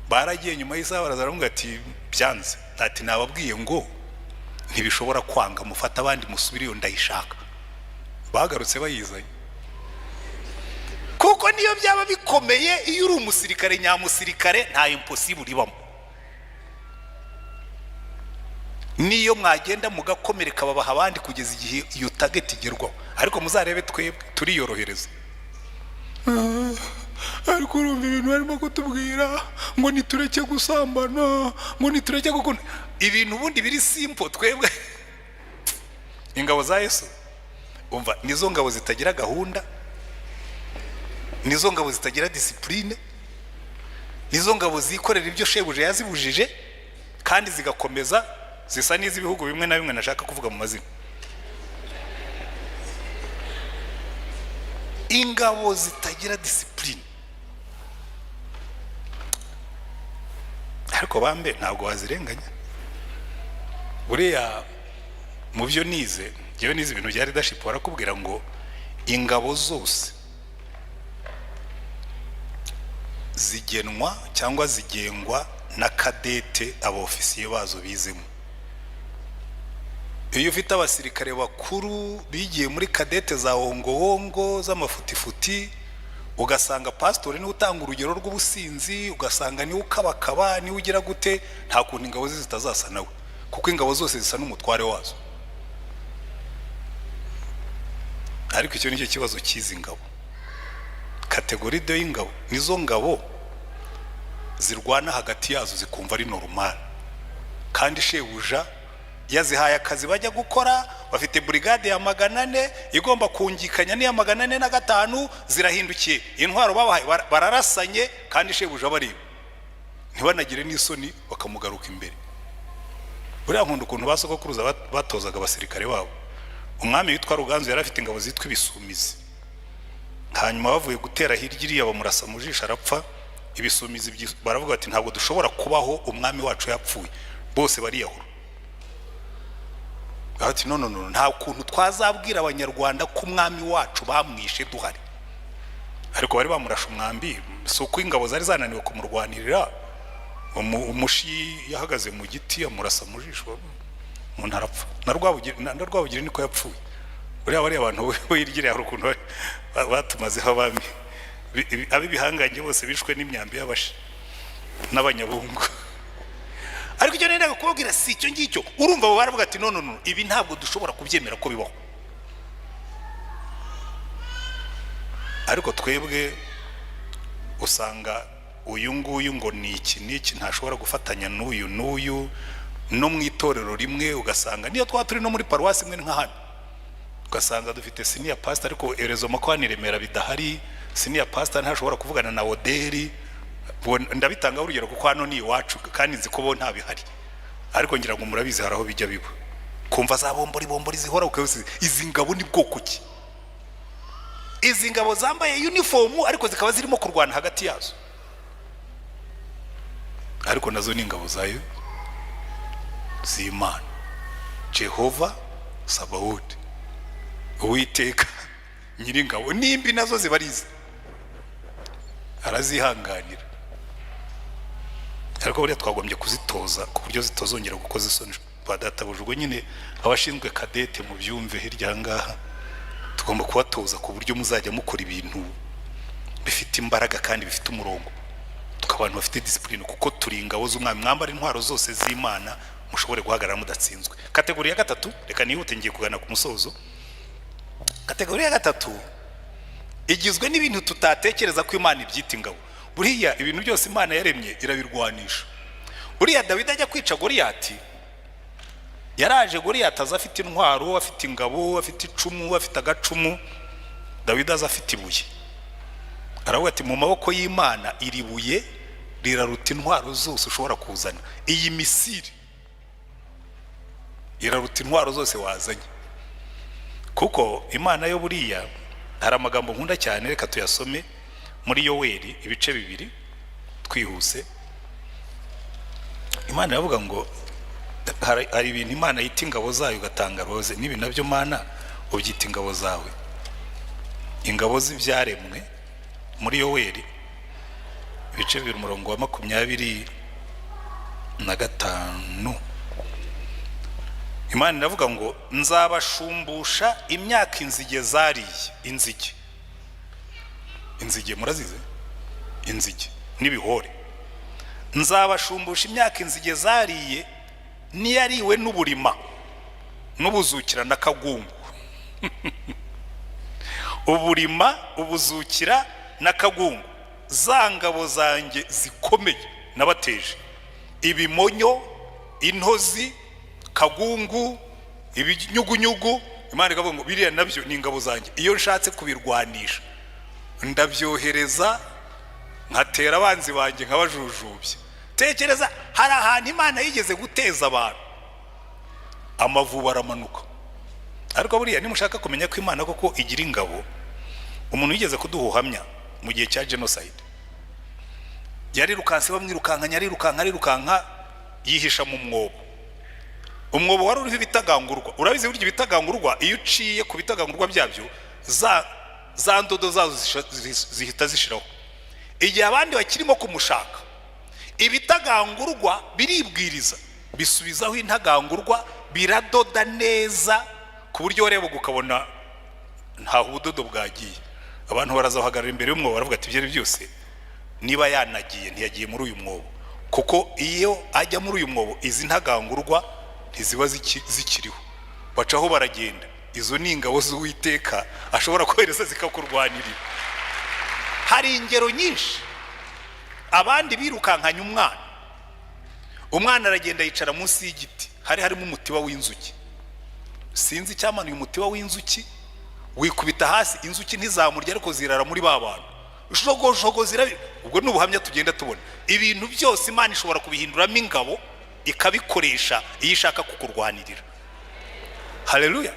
Baragiye nyuma y'isaha barazaramubwira ati byanze. Ati nababwiye ngo ntibishobora kwanga, mufata abandi musubire iyo ndayishaka. Bagarutse bayizanye, kuko niyo byaba bikomeye, iyo uri umusirikare nyamusirikare nta impossible ibamo. Niyo mwagenda mugakomereka babaha abandi kugeza igihe iyo target igerwaho. Ariko muzarebe twebwe turiyorohereza. Ariko urumva ibintu barimo kutubwira ngo nitureke gusambana, ngo nitureke gukunda ibintu ubundi biri simple. Twebwe ingabo za Yesu, umva, nizo ngabo zitagira gahunda, nizo ngabo zitagira discipline, nizo ngabo zikorera ibyo shebuje yazibujije, kandi zigakomeza zisa n'iz'ibihugu bimwe na bimwe nashaka kuvuga mu mazina. Ingabo zitagira discipline. Ariko bambe ntabwo wazirenganya. Buriya mu byo nize, ngewe nize ibintu bya leadership, barakubwira ngo ingabo zose zigenwa cyangwa zigengwa na kadete abofisiye bazo bizemo. Iyo ufite abasirikare bakuru bigiye muri kadete za wongo z'amafutifuti, ugasanga pastor ni utanga urugero rw'ubusinzi, ugasanga ni ukabakaba, ni ugira gute, nta kuntu ingabo ze zitazasa nawe, kuko ingabo zose zisa n'umutware wazo. Ariko icyo nicyo kibazo cy'izi ngabo. Kategori 2 y'ingabo nizo ngabo zirwana hagati yazo zikumva ari normal, kandi shebuja yazihaye akazi bajya gukora, bafite brigade ya 400 igomba kungikanya n'iya 405, zirahindukiye intwaro babahaye bararasanye, kandi shebuja bari ntibanagire n'isoni bakamugaruka imbere. Buriya nkunda ukuntu basogokuruza batozaga abasirikare babo. Umwami witwa Ruganzu yari afite ingabo zitwa ibisumizi, hanyuma bavuye gutera hirya iriya bamurasa mu jisho arapfa. Ibisumizi baravuga bati ntabwo dushobora kubaho umwami wacu yapfuye, bose bariyahura. Ati no nta kuntu twazabwira abanyarwanda ko umwami wacu bamwishe duhari. ariko bari bamurasha umwambi, si uko ingabo zari zananiwe kumurwanirira. Umushi yahagaze mu giti amurasa mu jisho, umuntu arapfa. Na Rwabugiri niko yapfuye. Bari abantu wirigire hari ukuntu batumazeho abami ab'ibihangange bose bishwe n'imyambi y'abashi n'abanyabungu. Ariko icyo nendaga kubabwira si icyo ngicyo. Urumva abo baravuga ati no ibi ntabwo dushobora kubyemera ko bibaho. Ariko twebwe usanga uyu nguyu ngo ni iki ntashobora gufatanya n'uyu no mu itorero rimwe, ugasanga niyo turi no muri paruwasi imwe nka hano, ugasanga dufite senior pastor ariko erezo makwani Remera bidahari. Senior pastor ntashobora kuvugana na Oderi. Ndabitanga urugero kuko hano ni iwacu kandi nzi ko bo nta bihari, ariko ngira ngo murabizi haraho bijya biba. Kumva za bombori zihora ukose. Izi ngabo ni bwoko ki? Izi ngabo zambaye uniform ariko zikaba zirimo kurwana hagati yazo, ariko nazo ni ingabo zayo z'Imana. Jehovah Sabaoth, Uwiteka Nyiringabo, nimbi nazo zibariza arazihanganira. Ariko buriya twagombye kuzitoza ku buryo zitozongera gukoza isoni badatabujwe. Nyine abashinzwe kadete mu byumve hirya ngaha, tugomba kubatoza ku buryo muzajya mukora ibintu bifite imbaraga kandi bifite umurongo, tukabantu bafite discipline, kuko turi ingabo z'Umwami. Mwambara intwaro zose z'Imana mushobore guhagarara mudatsinzwe. Kategori ya gatatu, reka nihute ngiye kugana ku musozo. Kategori ya gatatu igizwe n'ibintu tutatekereza ko Imana ibyita ingabo. Buriya ibintu byose Imana yaremye irabirwanisha. Buriya Dawidi ajya kwica Goliyati, yaraje Goliyati aza afite intwaro, afite ingabo, afite icumu, afite agacumu. Dawidi aza afite ibuye, aravuga ati mu maboko y'Imana iri buye riraruta intwaro zose ushobora kuzana. Iyi misiri iraruta intwaro zose wazanye. Kuko Imana yo buriya hari amagambo nkunda cyane, reka tuyasome muri Yoweri ibice 2 twihuse. Imana yavuga ngo hari ibintu Imana yita ingabo zayo ugatanga roze, nibi nabyo Mana ubyita ingabo zawe, ingabo z'ibyaremwe. Muri Yoweri ibice 2 umurongo wa 25 Imana iravuga ngo nzabashumbusha imyaka inzige zariye. Inzige murazize? Inzige n'ibihore. Nzabashumbusha imyaka inzige zariye niyariwe n'uburima n'ubuzukira n'akagungu. Uburima, ubuzukira n'akagungu, za ngabo zanjye zikomeye nabateje. Ibimonyo, intozi, kagungu, ibinyugunyugu. Imana ikavuga ngo biriya nabyo ni ingabo zanjye. Iyo nshatse kubirwanisha ndabyohereza nkatera abanzi banjye nkabajujubye. Tekereza, hari ahantu Imana yigeze guteza abantu amavuba aramanuka. Ariko buriya nimushaka kumenya ko Imana koko igira ingabo, umuntu yigeze kuduhuhamya mu gihe cya genocide. Yarirukanse bamwirukanka yihisha mu mwobo. Umwobo wari uriho ibitagangurwa. Urabizi buryo ibitagangurwa iyo uciye ku bitagangurwa byabyo za ndodo zazo zihita zishiraho. Igihe abandi bakirimo kumushaka, ibitagangurwa biribwiriza bisubizaho intagangurwa, biradoda neza ku buryo wareba ukabona nta ubudodo bwagiye. Abantu barazahagarara imbere y'umwobo baravuga ati byari byose niba yanagiye ntiyagiye muri uyu mwobo, kuko iyo ajya muri uyu mwobo izi ntagangurwa ntiziba zikiriho, bacaho baragenda. Izo ni ingabo z'Uwiteka ashobora kohereza zikakurwanirira. Hari ingero nyinshi. Abandi birukankanye umwana aragenda yicara munsi y'igiti, harimo umutiba w'inzuki. Sinzi cyamanuye umutiba w'inzuki, wikubita hasi, inzuki ntizamurya ariko zirara muri ba bantu. Shogo zirabi. Ubwo n'ubuhamya tugenda tubona. Ibintu byose Imana ishobora kubihinduramo ingabo ikabikoresha iyo ishaka kukurwanirira. Haleluya.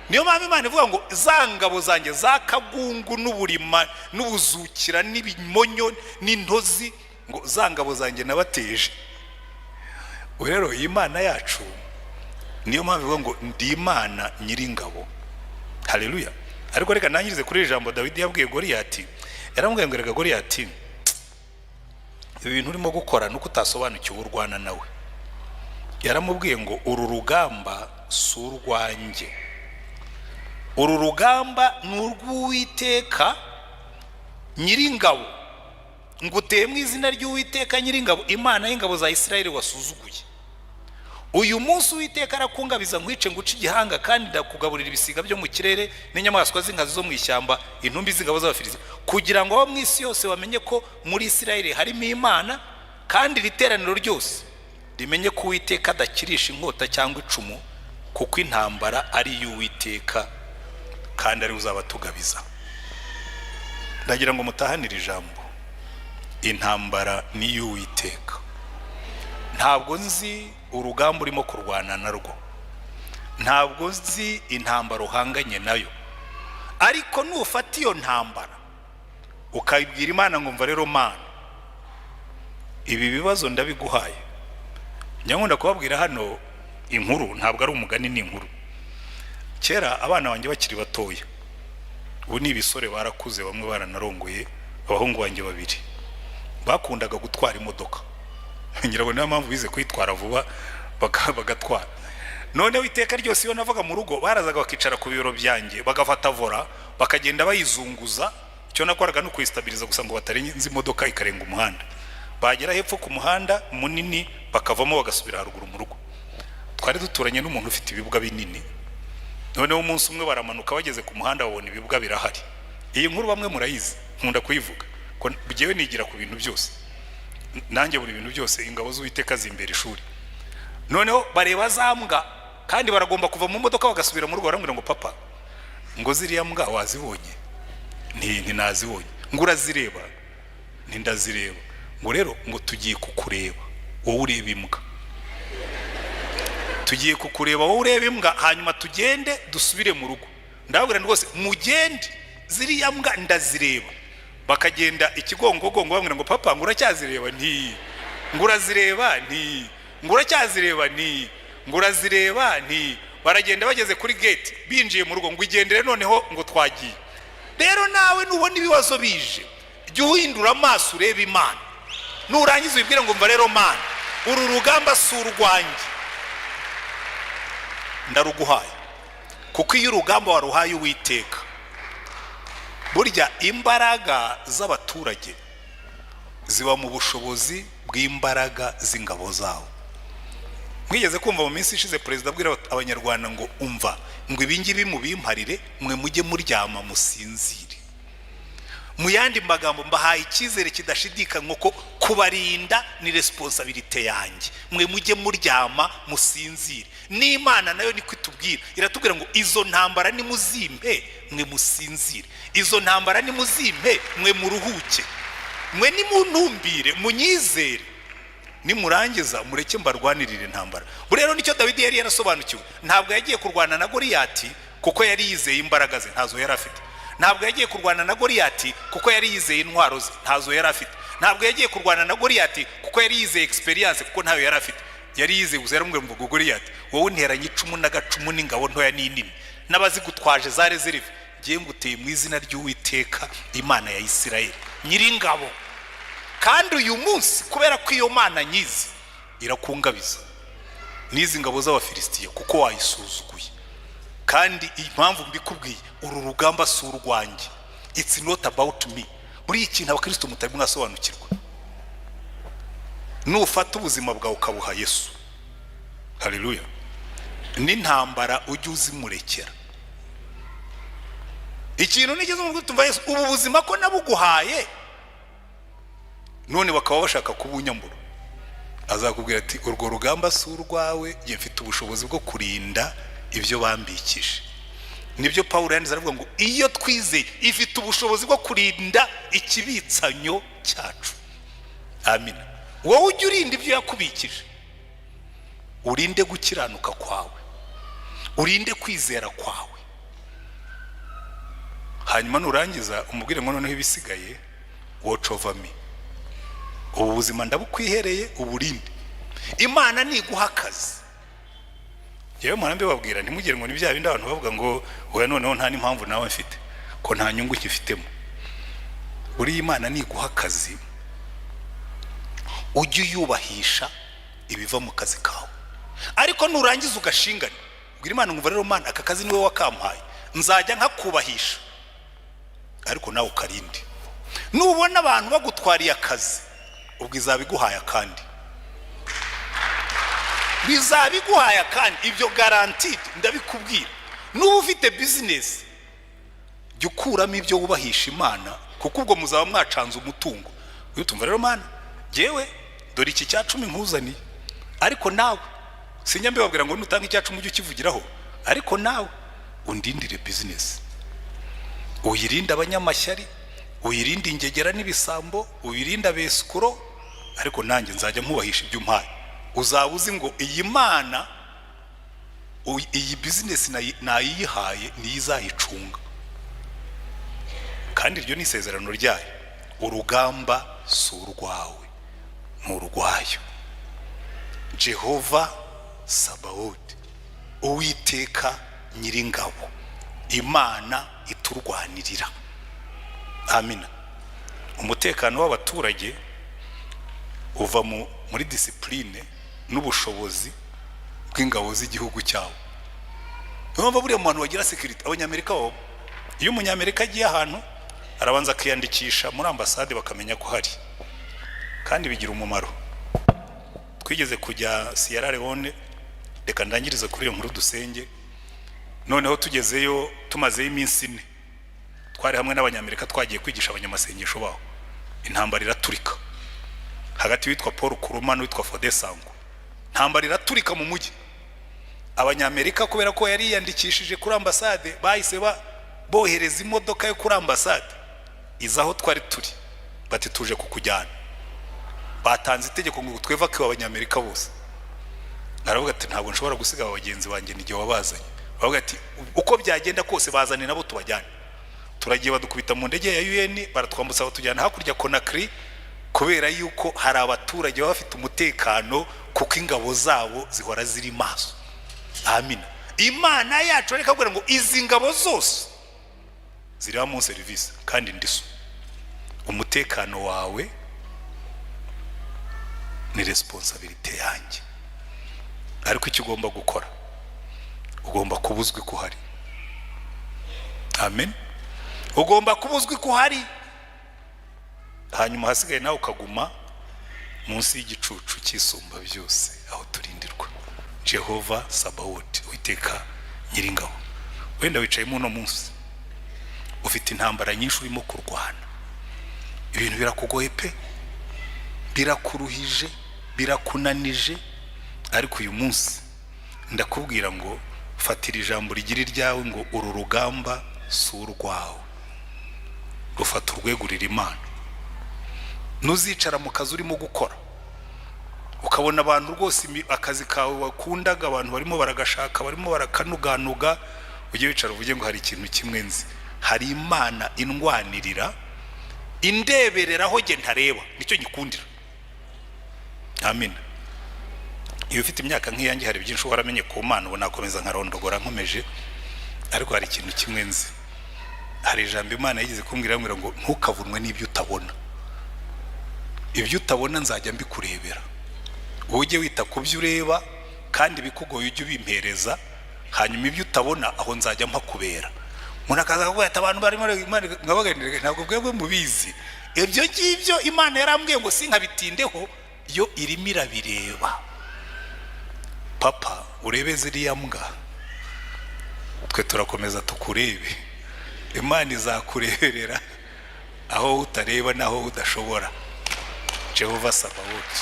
Niyo mpamvu Imana ivuga ngo za ngabo zanjye za kagungu n'uburima n'ubuzukira n'ibimonyo n'intozi, ngo za ngabo zanjye nabateje. Rero Imana yacu niyo mpamvu ivuga ngo ndi Imana Nyiringabo. Haleluya. Ariko reka nangirize kuri ijambo Dawidi yabwiye Goliyati. yaramubwiye ngo Goliyati ibi bintu urimo gukora nuko utasobanukiwe urwana nawe. Yaramubwiye ngo uru rugamba si urwanjye, uru rugamba ni urw'Uwiteka Nyiringabo, nguteye mu izina ry'Uwiteka Nyiringabo, Imana y'ingabo za Isirayeli wasuzuguye. Uyu munsi Uwiteka arakungabiza nkwice nguce igihanga kandi ndakugaburira ibisiga byo mu kirere n'inyamaswa z'inkazi zo mu ishyamba, intumbi z'ingabo z'Abafilisti, kugira ngo abo mu isi yose bamenye ko muri Isirayeli harimo Imana, kandi riteraniro ryose rimenye ko Uwiteka adakirisha inkota cyangwa icumu, kuko intambara ari iy'Uwiteka kandi ari uzabatugabiza. Ndagira ngo mutahanire ijambo, intambara ni iy'Uwiteka. Ntabwo nzi urugamba urimo kurwana narwo, ntabwo nzi intambara uhanganye nayo, ariko nufata iyo ntambara ukayibwira Imana ngo mva rero Mana ibi bibazo ndabiguhaye. Nyakunda kubabwira hano inkuru, ntabwo ari umugani, ni inkuru. Kera abana banjye bakiri batoya, ubu ni ibisore barakuze, bamwe baranarongoye, abahungu banjye babiri bakundaga gutwara imodoka. Nyirabo niyo mpamvu bize kwitwara vuba bagatwara. Noneho iteka ryose iyo navaga mu rugo barazaga bakicara ku biro byanjye bagafata vora bakagenda bayizunguza. Icyo nakoraga no kuyistabiliza gusa ngo batarenze imodoka ikarenga umuhanda. Bagera hepfo ku muhanda munini bakavamo bagasubira haruguru mu rugo. Twari duturanye n'umuntu ufite ibibuga binini. Noneho umunsi umwe baramanuka bageze ku muhanda babona ibibuga birahari. Iyi nkuru bamwe murayizi, nkunda kuyivuga ko bigewe nigira ku bintu byose. Nanjye buri bintu byose ingabo z'Uwiteka zimbere ishuri. Noneho bareba zambwa kandi baragomba kuva mu modoka bagasubira mu rugo, barambwira ngo papa ngo ziriya mbwa wazibonye? Nti nazibonye. Ngo urazireba? Nti ndazireba. Ngo rero ngo tugiye kukureba wowe ureba imbwa, tugiye kukureba wowe ureba imbwa, hanyuma tugende dusubire mu rugo. Ndababwira rwose mugende, ziriya mbwa ndazireba. Bakagenda ikigongogongo bamwira ngo papa ngo uracyazireba? Nti ngo urazireba? Nti ngo uracyazireba? Nti ngo urazireba? Nti baragenda bageze kuri gate binjiye mu rugo ngo igendere noneho ngo twagiye. Rero nawe nubona ibibazo bije jya uhindura amaso ureba Imana, nurangiza ubibwire ngo mva rero Mana uru rugamba si urwanjye ndaruguhaye, kuko iyo urugamba waruhaye Uwiteka, burya imbaraga z'abaturage ziba mu bushobozi bw'imbaraga z'ingabo zawo. Mwigeze kumva mu minsi ishize perezida abwira abanyarwanda ngo umva ngo ibingibi mubimparire mwe mujye muryama musinzire. Mu yandi magambo mbahaye icyizere kidashidikanywa ko kubarinda ni responsibility yanjye, mwe mujye muryama musinzire. N'Imana nayo niko itubwira, iratubwira ngo izo ntambara ni muzimpe mwe musinzire, izo ntambara ni muzimpe mwe muruhuke, mwe nimuntumbire munyizere, nimurangiza mureke mbarwanirire intambara. Rero nicyo Dawidi yari yarasobanukiwe. Ntabwo yagiye kurwana na Goliyati kuko yari yizeye imbaraga ze, ntazo yari afite. Ntabwo yagiye kurwana na Goliyati kuko yari yizeye intwaro ze, ntazo yari afite. Ntabwo yagiye kurwana na Goliyati kuko yari yizeye experience, kuko ntayo yari afite. Yari yizeye gusa yaramubwira ngo Goliyati wowe unteranye icumu n'agacumu n'ingabo ntoya n'inini n'abazigutwaje za reserve, ngiye nguteye mu izina ry'Uwiteka Imana ya Isirayeli Nyiringabo. Kandi uyu munsi kubera ko iyo Mana nyizi irakungabiza n'izi ngabo z'Abafilistiya kuko wayisuzuguye. Kandi impamvu mbikubwiye uru rugamba si urwanjye, it's not about me. Muri iki kintu abakristo mutari mwasobanukirwa, nufata ubuzima bwawe ukabuha Yesu, haleluya, n'intambara ujye uzimurekera. Ikintu nigeze mu gutumva Yesu, ubu buzima ko nabuguhaye none bakaba bashaka kubunyambura, azakubwira ati urwo rugamba si urwawe, ngiye mfite ubushobozi bwo kurinda ibyo bambikije. Nibyo Paulo yanditse aravuga ngo iyo twizeye ifite ubushobozi bwo kurinda ikibitsanyo cyacu. Amina. Wowe ujye urinda ibyo yakubikije, urinde gukiranuka kwawe, urinde kwizera kwawe, hanyuma nurangiza umubwire ngo noneho ibisigaye watch over me. Ubu buzima ndabukwihereye uburinde. Imana niguha akazi, yewe mwana mbibabwira ntimugire ngo ni bya bindi abantu bavuga ngo oya noneho nta n'impamvu nawe mfite ko nta nyungu nkifitemo. buri Imana niguha akazi ujye uyubahisha ibiva mu kazi kawe, ariko nurangiza ugashingana ubwira Imana ngo rero Mana aka kazi niwe wakampaye nzajya nkakubahisha, ariko nawe ukarinde. Nubona abantu bagutwariye akazi ubwo izabiguhaya kandi bizabiguhaya kandi, ibyo guaranteed ndabikubwira. Nuba ufite business jya ukuramo ibyo wubahisha Imana, kuko ubwo muzaba mwacanze umutungo. Uyu tumva rero Mana jewe dore iki cya 10 nkuzaniye, ariko nawe sinya mbibabwira ngo nutanga icya 10 ujye ukivugiraho, ariko nawe undindire business, uyirinde abanyamashyari, uyirinde ingegera n'ibisambo, uyirinde abesukuro, ariko nanjye nzajya nkubahisha ibyo umpaye. Uzaba uzi ngo iyi Mana iyi business nayihaye niyizayicunga, kandi iryo ni isezerano ryayo. Urugamba si urwawe n'urwayo. Jehovah Sabaoth, Uwiteka Nyiringabo, Imana iturwanirira. Amina. Umutekano w'abaturage uva muri discipline n'ubushobozi bw'ingabo z'igihugu cyawo. Numva buriya umuntu wagira security. Abanyamerika bo, iyo umunyamerika agiye ahantu arabanza akiyandikisha muri ambasade bakamenya ko hari, kandi bigira umumaro. Twigeze kujya Sierra Leone, reka ndangirize kuri iyo nkuru dusenge. Noneho tugezeyo tumazeyo iminsi 4, twari hamwe n'abanyamerika twagiye kwigisha abanyamasengesho baho. Intambara iraturika hagati witwa Paul Kuruma n'uwitwa Fode Sango. Intambara iraturika mu mujyi. Abanyamerika kubera ko yari yandikishije kuri ambasade bahise bohereza imodoka yo kuri ambasade izaho twari turi, bati tuje kukujyana. Batanze itegeko ngo tweva ko abanyamerika bose. Aravuga ati ntabwo nshobora gusiga abagenzi banjye n'igihe wabazanye. Aravuga ati uko byagenda kose bazane nabo tubajyane. Turagiye badukubita mu ndege ya UN, baratwambutsa batujyana hakurya Conakry, kubera yuko hari abaturage bafite umutekano kuko ingabo zabo zihora ziri maso. Amina. Imana yacu reka kugira ngo izi ngabo zose ziri mu service kandi ndiso. Umutekano wawe ni responsibility yanjye, ariko icyo ugomba gukora ugomba kubuzwi ko hari. Amen. Ugomba kubuzwi ko hari, hanyuma hasigaye nawe ukaguma munsi y'igicucu cy'isumba byose aho turindirwa. Jehovah Sabaoth, Uwiteka Nyiringabo. Wenda wicaye muno munsi ufite intambara nyinshi urimo kurwana, ibintu birakugoye pe, birakuruhije, birakunanije, ariko uyu munsi ndakubwira ngo fatira ijambo rigira ryawe ngo uru rugamba si urwawe, rufata urwegurira Imana. Nuzicara mu kazi urimo gukora ukabona abantu rwose akazi kawe wakundaga abantu barimo baragashaka, barimo barakanuganuga, ujye wicara uvuge ngo hari ikintu kimwe nzi, hari Imana indwanirira indebereraho nge ntareba, nicyo nyikundira. Amen. Iyo ufite imyaka nk'iyanjye hari byinshi waramenye ku Mana, ubu nakomeza nkarondogora nkomeje, ariko hari ikintu kimwe nzi. Hari ijambo Imana yigeze kumbwira ngo ntukavunwe n'ibyo utabona. Ibyo utabona nzajya mbikurebera, ujye wita ku byo ureba kandi bikugoye ujye ubimpereza, hanyuma ibyo utabona aho nzajya mpakubera. Umuntu akaza kuvuga ati abantu barimo ngabaganira, ntabwo bwebwe mubizi ibyo ngibyo Imana yarambwiye ngo sinkabitindeho, yo irimo irabireba. Papa urebe ziriya mbwa, twe turakomeza tukurebe. Imana izakureberera aho utareba naho udashobora. Jehovah Sabaoth.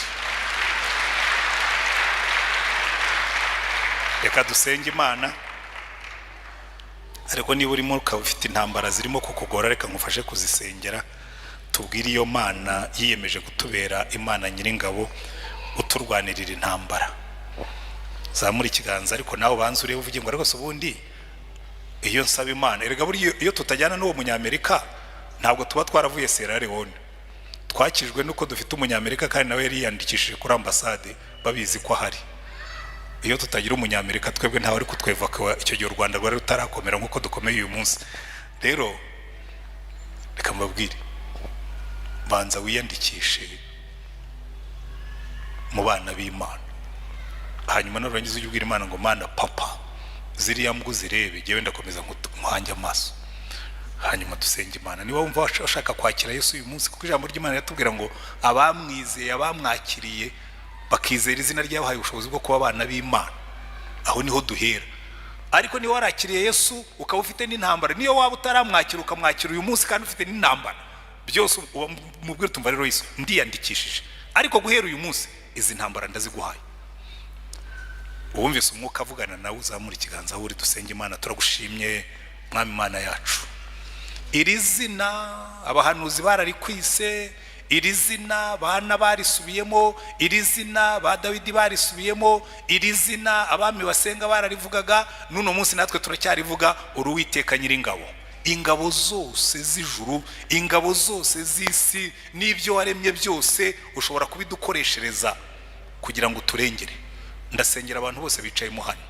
Reka dusenge Imana, ariko niba urimo ukaba ufite intambara zirimo kukugora, reka ngufashe kuzisengera. Tubwire iyo Mana yiyemeje kutubera Imana Nyiringabo, uturwanirira intambara. Zamura ikiganza ariko nawe banze urebe uvuge ngo ariko ubundi iyo nsaba Imana, erega buri iyo tutajyana n'uwo munyamerika ntabwo tuba twaravuye Sierra Leone. Twakijwe nuko dufite umunyamerika kandi nawe yari yandikishije kuri ambasade babizi ko hari. Iyo tutagira umunyamerika twebwe ntawe ari kutweva ko icyo gihe u Rwanda rwari rutarakomera nkuko dukomeye uyu munsi. Rero reka mbabwire, banza wiyandikishe mu bana b'Imana, hanyuma nurangiza ujye ubwira Imana ngo Mana papa ziriya mbwa uzirebe, jyewe ndakomeza nkuhange amaso, hanyuma dusenge Imana. Niba wumva washaka kwakira Yesu uyu munsi, kuko ijambo ry'Imana riratubwira ngo abamwizeye, abamwakiriye bakizera izina ryabahaye ubushobozi bwo kuba abana b'Imana, aho niho duhera. Ariko niba warakiriye Yesu ukaba ufite n'intambara, niyo waba utaramwakira ukamwakira uyu munsi kandi ufite n'intambara, byose mubwire tumva rero Yesu ndiyandikishije, ariko guhera uyu munsi izi ntambara ndaziguhaye. Uwumvise umwuka avugana nawe uzamura ikiganza aho uri, dusenge Imana. Turagushimye Mwami Imana yacu, iri zina abahanuzi bararikwise, iri zina bana barisubiyemo, iri zina ba Dawidi barisubiyemo, iri zina abami basenga bararivugaga, nuno munsi natwe turacyarivuga, uri Uwiteka Nyiringabo. Ingabo zose z'ijuru, ingabo zose z'isi, n'ibyo waremye byose ushobora kubidukoreshereza kugira ngo turengere. Ndasengera abantu bose bicayemo hano,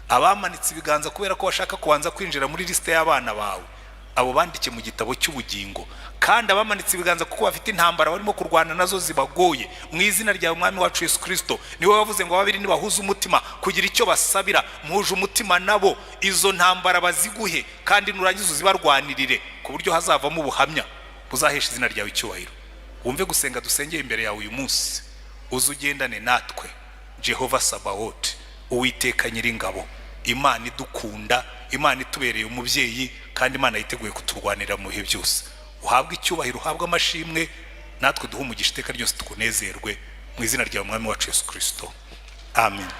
abamanitse ibiganza kubera ko bashaka kubanza kwinjira muri liste y'abana bawe, abo bandike mu gitabo cy'ubugingo. Kandi abamanitse ibiganza kuko bafite intambara barimo kurwana nazo zibagoye, mu izina rya Umwami wacu Yesu Kristo, niwe wavuze ngo babiri nibahuza umutima kugira icyo basabira, muhuje umutima nabo, izo ntambara baziguhe, kandi nurangiza uzibarwanirire ku buryo hazavamo ubuhamya buzahesha izina ryawe icyubahiro. Wumve gusenga dusengeye imbere yawe uyu munsi, uzugendane natwe Jehovah Sabaoth, Uwiteka Nyiringabo, Imana idukunda, Imana itubereye umubyeyi, kandi Imana yiteguye kuturwanira mu bihe byose. Uhabwe icyubahiro, uhabwe amashimwe, natwe duhe umugisha iteka ryose tukunezerwe, mu izina rya Umwami wacu Yesu Kristo, amen.